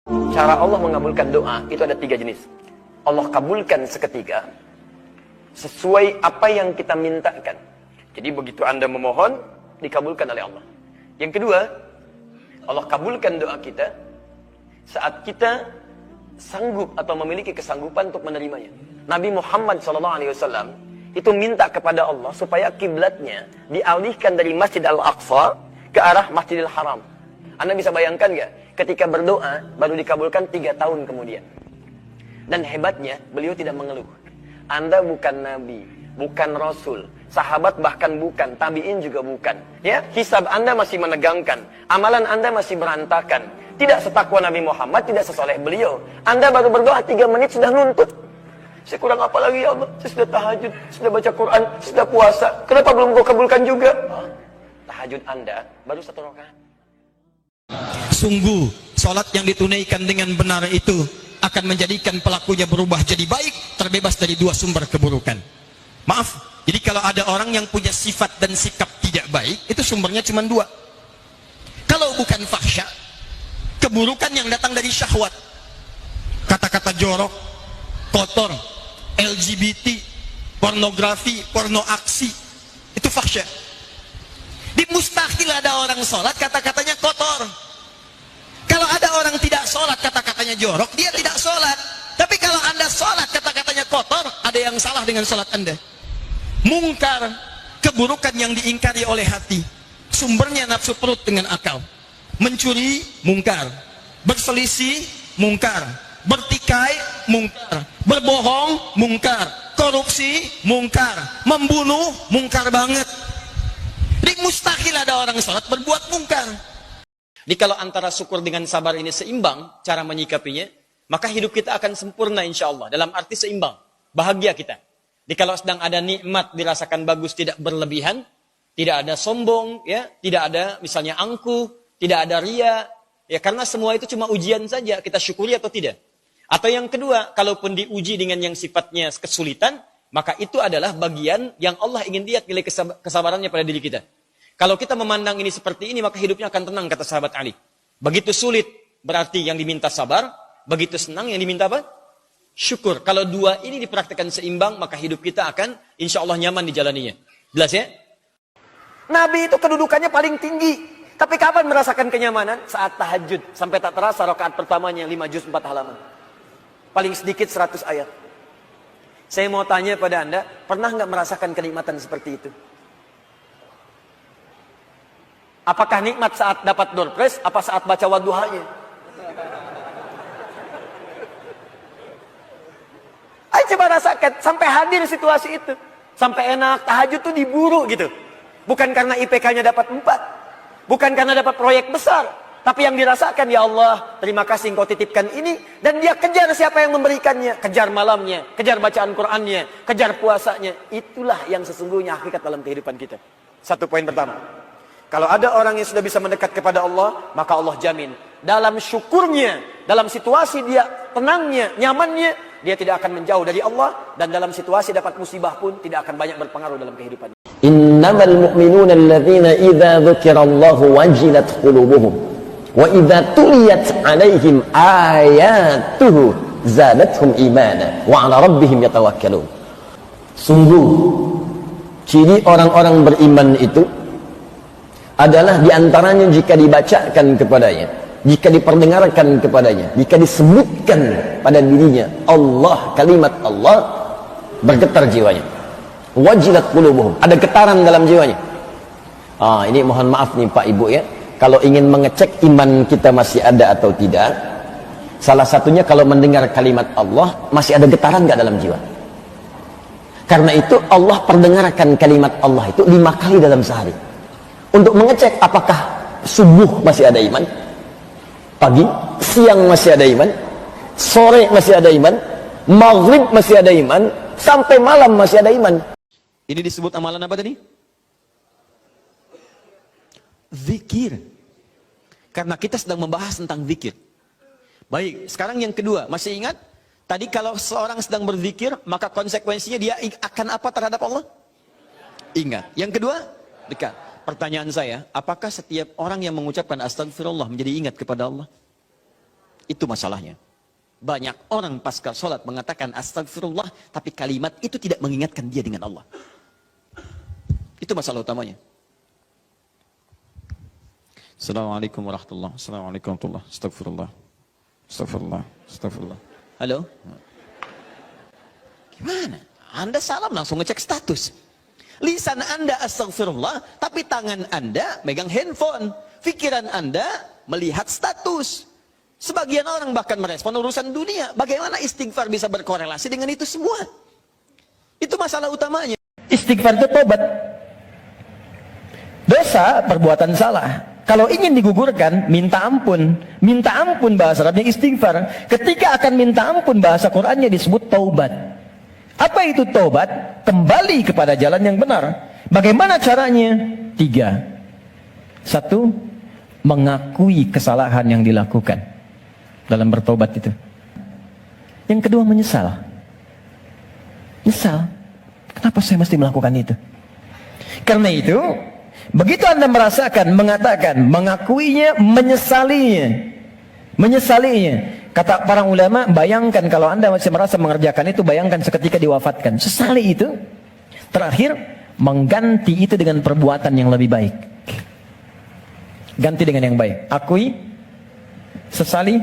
Cara Allah mengabulkan doa itu ada 3 jenis. Allah kabulkan seketika sesuai apa yang kita mintakan. Jadi begitu Anda memohon, dikabulkan oleh Allah. Yang kedua, Allah kabulkan doa kita saat kita sanggup atau memiliki kesanggupan untuk menerimanya. Nabi Muhammad SAW itu minta kepada Allah supaya kiblatnya dialihkan dari Masjid Al-Aqsa ke arah Masjidil Haram. Anda bisa bayangkan nggak? Ketika berdoa, baru dikabulkan 3 tahun kemudian. Dan hebatnya, beliau tidak mengeluh. Anda bukan Nabi, bukan Rasul, sahabat bahkan bukan, tabi'in juga bukan. Ya, hisab Anda masih menegangkan, amalan Anda masih berantakan. Tidak setakwa Nabi Muhammad, tidak sesoleh beliau. Anda baru berdoa 3 menit sudah nuntut. Saya kurang apa lagi ya Allah? Saya sudah tahajud, sudah baca Quran, sudah puasa. Kenapa belum kau kabulkan juga? Tahajud Anda baru 1 rakaat. Sungguh, sholat yang ditunaikan dengan benar itu akan menjadikan pelakunya berubah jadi baik, terbebas dari 2 sumber keburukan. Maaf, jadi kalau ada orang yang punya sifat dan sikap tidak baik, itu sumbernya cuma 2. Kalau bukan fahsya, keburukan yang datang dari syahwat, kata-kata jorok, kotor, LGBT, pornografi, porno aksi, itu fahsya. Di mustahil ada orang sholat kata-katanya kotor. Kalau ada orang tidak sholat kata-katanya jorok, dia tidak sholat. Tapi kalau Anda sholat kata-katanya kotor, ada yang salah dengan sholat Anda. Mungkar, keburukan yang diingkari oleh hati, sumbernya nafsu perut dengan akal. Mencuri, mungkar. Berselisih, mungkar. Bertikai, mungkar. Berbohong, mungkar. Korupsi, mungkar. Membunuh, mungkar banget. Jadi mustahil ada orang sholat berbuat mungkar. Jadi kalau antara syukur dengan sabar ini seimbang cara menyikapinya, maka hidup kita akan sempurna insya Allah. Dalam arti seimbang, bahagia kita. Jadi kalau sedang ada nikmat dirasakan bagus, tidak berlebihan, tidak ada sombong, ya, tidak ada misalnya angkuh, tidak ada ria, ya karena semua itu cuma ujian saja, kita syukuri atau tidak. Atau yang kedua, kalaupun diuji dengan yang sifatnya kesulitan, maka itu adalah bagian yang Allah ingin lihat nilai kesabarannya pada diri kita. Kalau kita memandang ini seperti ini, maka hidupnya akan tenang, kata sahabat Ali. Begitu sulit, berarti yang diminta sabar. Begitu senang, yang diminta apa? Syukur. Kalau 2 ini dipraktikkan seimbang, maka hidup kita akan insya Allah nyaman dijalaninya. Jelas ya? Nabi itu kedudukannya paling tinggi. Tapi kapan merasakan kenyamanan? Saat tahajud. Sampai tak terasa rakaat pertamanya 5 juz 4 halaman. Paling sedikit 100 ayat. Saya mau tanya pada Anda, pernah nggak merasakan kenikmatan seperti itu? Apakah nikmat saat dapat door prize, apa saat baca wadduhanya? Ayo coba rasakan, sampai hadir situasi itu. Sampai enak, tahajud tuh diburu gitu. Bukan karena IPK-nya dapat 4. Bukan karena dapat proyek besar. Tapi yang dirasakan, ya Allah, terima kasih engkau titipkan ini. Dan dia kejar siapa yang memberikannya. Kejar malamnya, kejar bacaan Qur'annya, kejar puasanya. Itulah yang sesungguhnya hakikat dalam kehidupan kita. 1 poin pertama. Kalau ada orang yang sudah bisa mendekat kepada Allah, maka Allah jamin. Dalam syukurnya, dalam situasi dia tenangnya, nyamannya, dia tidak akan menjauh dari Allah. Dan dalam situasi dapat musibah pun tidak akan banyak berpengaruh dalam kehidupannya. Innamal mu'minuna alladhina idza dzukirallahu wajilat qulubuhum wa idza tuliyat 'alaihim ayatuhu zadatuhum imana wa 'ala rabbihim yatawakkalun. Sungguh ciri orang-orang beriman itu adalah diantaranya jika dibacakan kepadanya, jika diperdengarkan kepadanya, jika disebutkan pada dirinya Allah, kalimat Allah, bergetar jiwanya. Wajilat qulubuhum, ada getaran dalam jiwanya. Ini mohon maaf nih Pak Ibu ya, kalau ingin mengecek iman kita masih ada atau tidak, salah satunya kalau mendengar kalimat Allah masih ada getaran nggak dalam jiwa. Karena itu Allah perdengarkan kalimat Allah itu 5 kali dalam sehari. Untuk mengecek apakah subuh masih ada iman, pagi, siang masih ada iman, sore masih ada iman, maghrib masih ada iman, sampai malam masih ada iman. Ini disebut amalan apa tadi? Zikir. Karena kita sedang membahas tentang zikir. Baik, sekarang yang kedua, masih ingat? Tadi kalau seorang sedang berzikir, maka konsekuensinya dia akan apa terhadap Allah? Ingat. Yang kedua, dekat. Pertanyaan saya, apakah setiap orang yang mengucapkan astagfirullah menjadi ingat kepada Allah? Itu masalahnya. Banyak orang pasca sholat mengatakan astagfirullah, tapi kalimat itu tidak mengingatkan dia dengan Allah. Itu masalah utamanya. Assalamualaikum warahmatullahi wabarakatuh. Assalamualaikum warahmatullahi wabarakatuh. Astagfirullah. Astagfirullah. Astagfirullah. Halo? Gimana? Anda salam langsung ngecek status. Lisan Anda astagfirullah, tapi tangan Anda megang handphone. Pikiran Anda melihat status. Sebagian orang bahkan merespon urusan dunia. Bagaimana istighfar bisa berkorelasi dengan itu semua? Itu masalah utamanya. Istighfar itu tobat. Dosa, perbuatan salah. Kalau ingin digugurkan, minta ampun. Minta ampun bahasa Arabnya istighfar. Ketika akan minta ampun, bahasa Qur'annya disebut taubat. Apa itu taubat? Kembali kepada jalan yang benar. Bagaimana caranya? 3. 1. Mengakui kesalahan yang dilakukan dalam bertobat itu. Yang kedua, menyesal. Nyesal. Kenapa saya mesti melakukan itu? Karena itu, begitu Anda merasakan, mengatakan, mengakuinya, menyesalinya. Kata para ulama, bayangkan kalau Anda masih merasa mengerjakan itu, bayangkan seketika diwafatkan. Sesali itu. Terakhir, mengganti itu dengan perbuatan yang lebih baik. Ganti dengan yang baik. Akui, sesali,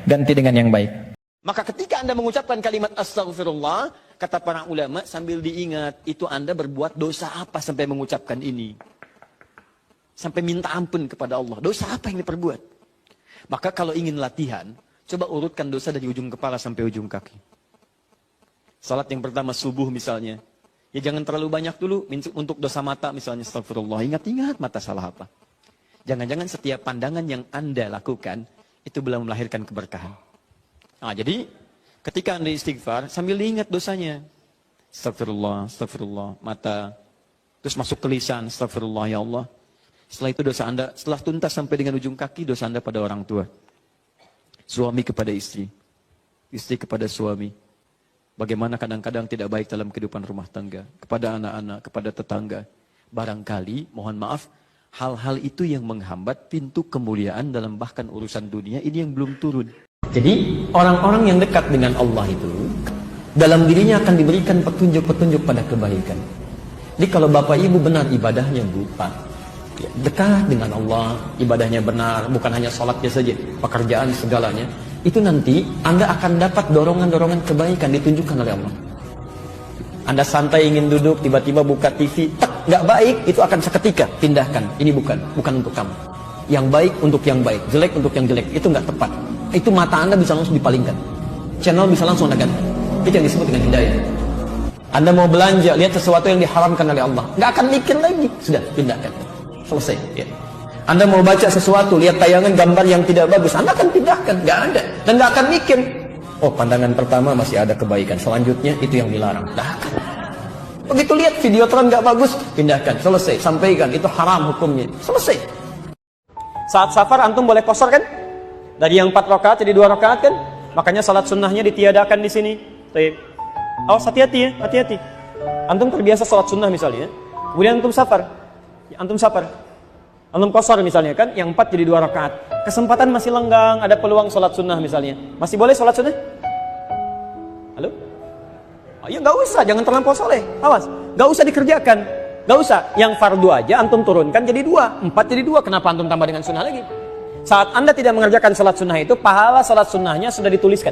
ganti dengan yang baik. Maka ketika Anda mengucapkan kalimat astagfirullah, kata para ulama sambil diingat, itu Anda berbuat dosa apa sampai mengucapkan ini? Sampai minta ampun kepada Allah. Dosa apa yang diperbuat? Maka kalau ingin latihan, coba urutkan dosa dari ujung kepala sampai ujung kaki. Salat yang pertama subuh misalnya. Ya jangan terlalu banyak dulu untuk dosa mata misalnya astagfirullah. Ingat-ingat mata salah apa. Jangan-jangan setiap pandangan yang Anda lakukan itu belum melahirkan keberkahan. Nah, jadi ketika Anda istighfar sambil diingat dosanya. Astagfirullah, astagfirullah, mata. Terus masuk ke lisan, astagfirullah ya Allah. Setelah itu dosa Anda, setelah tuntas sampai dengan ujung kaki, dosa Anda pada orang tua. Suami kepada istri. Istri kepada suami. Bagaimana kadang-kadang tidak baik dalam kehidupan rumah tangga. Kepada anak-anak, kepada tetangga. Barangkali, mohon maaf, hal-hal itu yang menghambat pintu kemuliaan dalam bahkan urusan dunia ini yang belum turun. Jadi orang-orang yang dekat dengan Allah itu dalam dirinya akan diberikan petunjuk-petunjuk pada kebaikan. Jadi kalau bapak ibu benar ibadahnya Bu, Pak, ya, dekat dengan Allah, ibadahnya benar, bukan hanya sholatnya saja, pekerjaan segalanya, itu nanti Anda akan dapat dorongan-dorongan kebaikan ditunjukkan oleh Allah. Anda santai ingin duduk, tiba-tiba buka TV, nggak baik, itu akan seketika pindahkan. Ini bukan untuk kamu. Yang baik untuk yang baik, jelek untuk yang jelek, itu nggak tepat. Itu mata Anda bisa langsung dipalingkan. Channel bisa langsung Anda ganti. Itu yang disebut dengan hidayah. Anda mau belanja, lihat sesuatu yang diharamkan oleh Allah, nggak akan mikir lagi, sudah pindahkan, selesai. Ya. Anda mau baca sesuatu, lihat tayangan gambar yang tidak bagus, Anda akan pindahkan, nggak ada, dan nggak akan mikir. Oh, pandangan pertama masih ada kebaikan, selanjutnya itu yang dilarang. Nggak akan. Begitu lihat video tren nggak bagus, pindahkan, selesai, sampaikan, itu haram hukumnya, selesai. Saat safar antum boleh kosor kan? Dari yang 4 rakaat jadi 2 rakaat kan? Makanya salat sunnahnya ditiadakan di sini. Awas hati-hati ya, hati-hati. Antum terbiasa salat sunnah misalnya, kemudian antum safar. Antum kosor misalnya kan, yang 4 jadi 2 rakaat. Kesempatan masih lenggang, ada peluang salat sunnah misalnya. Masih boleh salat sunnah? Halo? Oh, ya nggak usah, jangan terlampau soleh. Awas, nggak usah dikerjakan. Nggak usah, yang fardu aja antum turunkan jadi 2, 4 jadi 2. Kenapa antum tambah dengan sunnah lagi? Saat Anda tidak mengerjakan salat sunnah itu, pahala salat sunnahnya sudah dituliskan.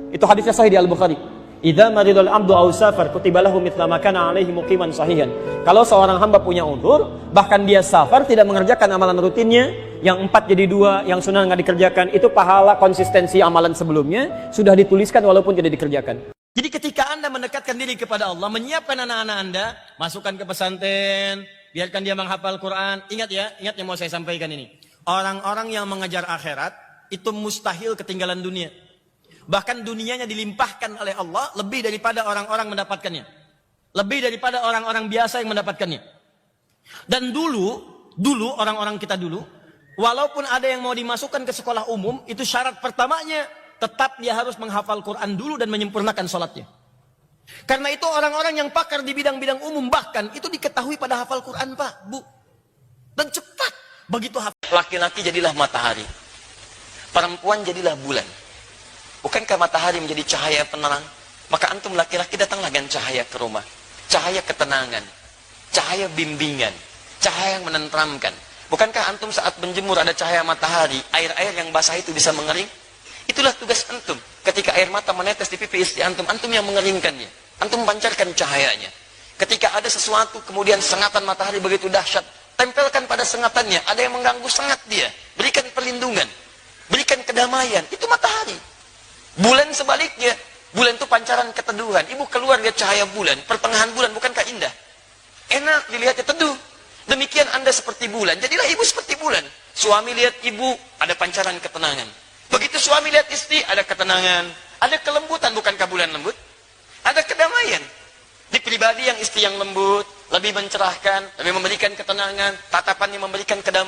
Itu hadisnya sahih di Al-Bukhari. Idza maridul abdu aw safar kutiba lahu mithla ma kana alaihi muqiman sahihan. Kalau seorang hamba punya udzur, bahkan dia safar tidak mengerjakan amalan rutinnya, yang 4 jadi 2, yang sunnah nggak dikerjakan, itu pahala konsistensi amalan sebelumnya sudah dituliskan walaupun tidak dikerjakan. Jadi ketika Anda mendekatkan diri kepada Allah, menyiapkan anak-anak Anda, masukkan ke pesantren, biarkan dia menghafal Quran. Ingat yang mau saya sampaikan ini. Orang-orang yang mengejar akhirat, itu mustahil ketinggalan dunia. Bahkan dunianya dilimpahkan oleh Allah lebih daripada orang-orang mendapatkannya. Lebih daripada orang-orang biasa yang mendapatkannya. Dan dulu orang-orang kita dulu, walaupun ada yang mau dimasukkan ke sekolah umum, itu syarat pertamanya, tetap dia harus menghafal Quran dulu dan menyempurnakan sholatnya. Karena itu orang-orang yang pakar di bidang-bidang umum, bahkan itu diketahui pada hafal Quran Pak, Bu. Dan cepat, begitu hafal. Laki-laki jadilah matahari. Perempuan jadilah bulan. Bukankah matahari menjadi cahaya penerang? Maka antum laki-laki datanglah dengan cahaya ke rumah. Cahaya ketenangan, cahaya bimbingan, cahaya yang menenteramkan. Bukankah antum saat menjemur ada cahaya matahari, air-air yang basah itu bisa mengering? Itulah tugas antum. Ketika air mata menetes di pipi istri antum, antum yang mengeringkannya. Antum pancarkan cahayanya. Ketika ada sesuatu, kemudian sengatan matahari begitu dahsyat, tempelkan pada sengatannya. Ada yang mengganggu sengat dia. Berikan perlindungan. Berikan kedamaian. Itu matahari. Bulan sebaliknya. Bulan itu pancaran keteduhan. Ibu keluar lihat cahaya bulan. Pertengahan bulan, bukankah indah? Enak dilihatnya teduh. Demikian anda seperti bulan. Jadilah ibu seperti bulan. Suami lihat ibu, ada pancaran ketenangan. Begitu suami lihat istri, ada ketenangan. Ada kelembutan, bukankah bulan lembut? Ada kedamaian. Di pribadi yang istri yang lembut, lebih mencerahkan, lebih memberikan ketenangan, tatapannya memberikan kedamaian.